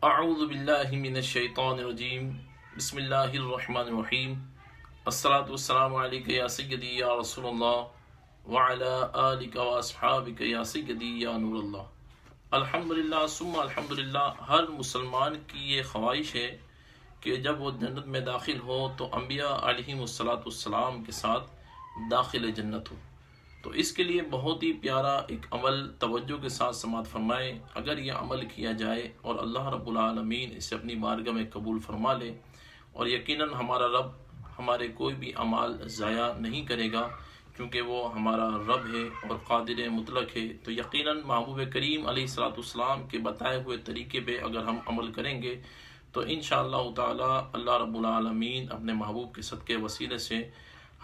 اعوذ باللہ من الشیطان الرجیم بسم اللہ الرحمن الرحیم الصلاۃ والسلام علیک یا سیدی یا رسول اللہ وعلی آلک واصحابک یا سیدی یا نور اللہ۔ الحمدللہ ثم الحمدللہ، ہر مسلمان کی یہ خواہش ہے کہ جب وہ جنت میں داخل ہو تو انبیاء علیہم السلام کے ساتھ داخل جنت ہو۔ تو اس کے لیے بہت ہی پیارا ایک عمل توجہ کے ساتھ سماعت فرمائے۔ اگر یہ عمل کیا جائے اور اللہ رب العالمین اسے اپنی بارگاہ میں قبول فرما لے، اور یقیناً ہمارا رب ہمارے کوئی بھی اعمال ضائع نہیں کرے گا، کیونکہ وہ ہمارا رب ہے اور قادر مطلق ہے، تو یقیناً محبوب کریم علیہ السلام کے بتائے ہوئے طریقے پہ اگر ہم عمل کریں گے تو انشاءاللہ تعالی اللہ رب العالمین اپنے محبوب کے صدقے وسیلے سے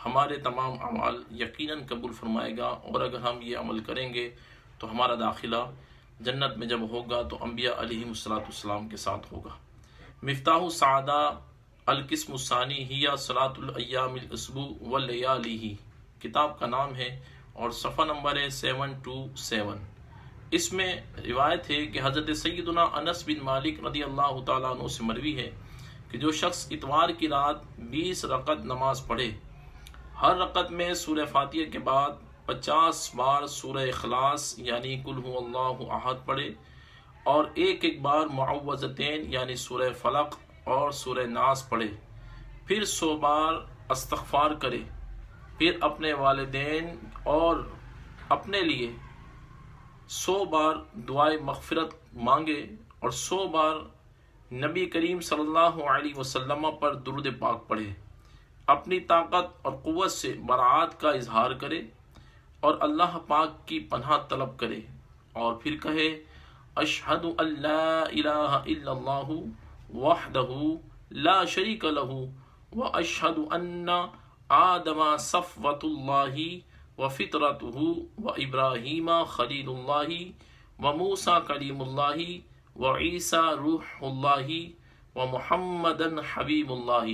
ہمارے تمام اعمال یقیناً قبول فرمائے گا۔ اور اگر ہم یہ عمل کریں گے تو ہمارا داخلہ جنت میں جب ہوگا تو انبیاء علیہم السلام کے ساتھ ہوگا۔ مفتاح السعادہ القسم الثانی ہی صلاۃ الایام الاسبوع واللیالیہ کتاب کا نام ہے، اور صفحہ نمبر ہے 727۔ اس میں روایت ہے کہ حضرت سیدنا انس بن مالک رضی اللہ تعالیٰ عنہ سے مروی ہے کہ جو شخص اتوار کی رات 20 رکعت نماز پڑھے، ہر رکعت میں سورہ فاتحہ کے بعد 50 بار سورہ اخلاص یعنی قل هو اللہ احد پڑھے، اور ایک بار معوذتین یعنی سورہ فلق اور سورہ ناس پڑھے، پھر 100 بار استغفار کرے، پھر اپنے والدین اور اپنے لیے 100 بار دعائے مغفرت مانگے، اور 100 بار نبی کریم صلی اللہ علیہ وسلم پر درود پاک پڑھے، اپنی طاقت اور قوت سے برات کا اظہار کرے اور اللہ پاک کی پناہ طلب کرے، اور پھر کہے اشہد ان لا الہ الا اللہ وحدہ لا شریک لہ واشہد ان آدم صفوۃ اللہ وفطرتہ وابراہیم خلیل اللہ وموسیٰ کلیم اللہ وعیسیٰ روح اللہ ومحمد حبیب اللہ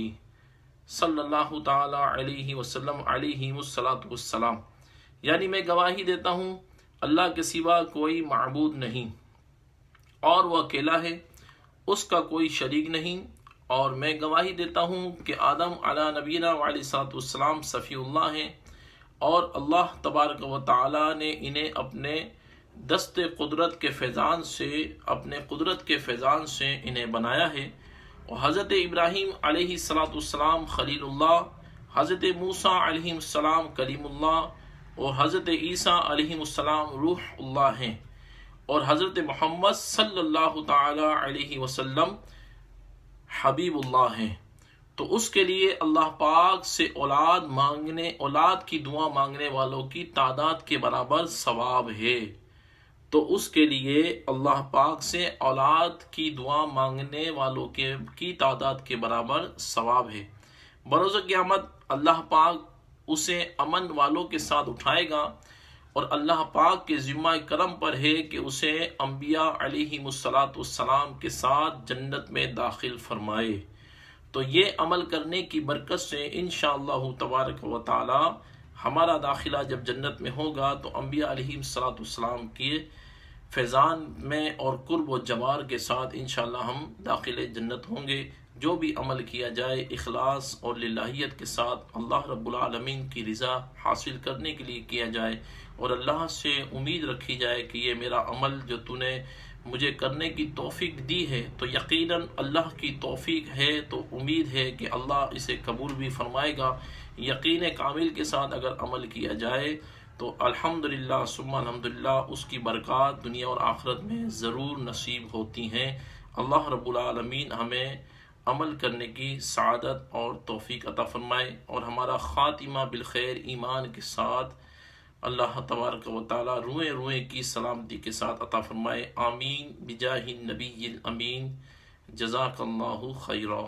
صلی اللہ تعالی علیہ وسلم علیہ السلام۔ یعنی میں گواہی دیتا ہوں اللہ کے سوا کوئی معبود نہیں، اور وہ اکیلا ہے، اس کا کوئی شریک نہیں، اور میں گواہی دیتا ہوں کہ آدم علی نبینا علیہ السلام صفی اللہ ہیں، اور اللہ تبارک و تعالی نے انہیں اپنے دست قدرت کے فیضان سے انہیں بنایا ہے، اور حضرت ابراہیم علیہ السلام خلیل اللہ، حضرت موسیٰ علیہ السلام کلیم اللہ، اور حضرت عیسیٰ علیہ السلام روح اللہ ہیں، اور حضرت محمد صلی اللہ تعالی علیہ وسلم حبیب اللہ ہیں۔ تو اس کے لیے اللہ پاک سے اولاد کی دعا مانگنے والوں کی تعداد کے برابر ثواب ہے۔ تو اس کے لیے اللہ پاک سے اولاد کی دعا مانگنے والوں کی تعداد کے برابر ثواب ہے۔ بروز قیامت اللہ پاک اسے امن والوں کے ساتھ اٹھائے گا، اور اللہ پاک کے ذمہ کرم پر ہے کہ اسے انبیاء علیہم السلام کے ساتھ جنت میں داخل فرمائے۔ تو یہ عمل کرنے کی برکت سے انشاءاللہ تبارک و تعالی ہمارا داخلہ جب جنت میں ہوگا تو انبیاء علیہم السلام کے فیضان میں اور قرب و جوار کے ساتھ انشاءاللہ ہم داخل جنت ہوں گے۔ جو بھی عمل کیا جائے اخلاص اور للہیت کے ساتھ اللہ رب العالمین کی رضا حاصل کرنے کے لیے کیا جائے، اور اللہ سے امید رکھی جائے کہ یہ میرا عمل جو تو نے مجھے کرنے کی توفیق دی ہے، تو یقیناً اللہ کی توفیق ہے، تو امید ہے کہ اللہ اسے قبول بھی فرمائے گا۔ یقین کامل کے ساتھ اگر عمل کیا جائے تو الحمدللہ ثم الحمدللہ اس کی برکات دنیا اور آخرت میں ضرور نصیب ہوتی ہیں۔ اللہ رب العالمین ہمیں عمل کرنے کی سعادت اور توفیق عطا فرمائے، اور ہمارا خاتمہ بالخیر ایمان کے ساتھ اللہ تبارک و تعالی روئے روئے کی سلامتی کے ساتھ عطا فرمائے۔ آمین بجاہ النبی الامین۔ جزاک اللہ خیرا۔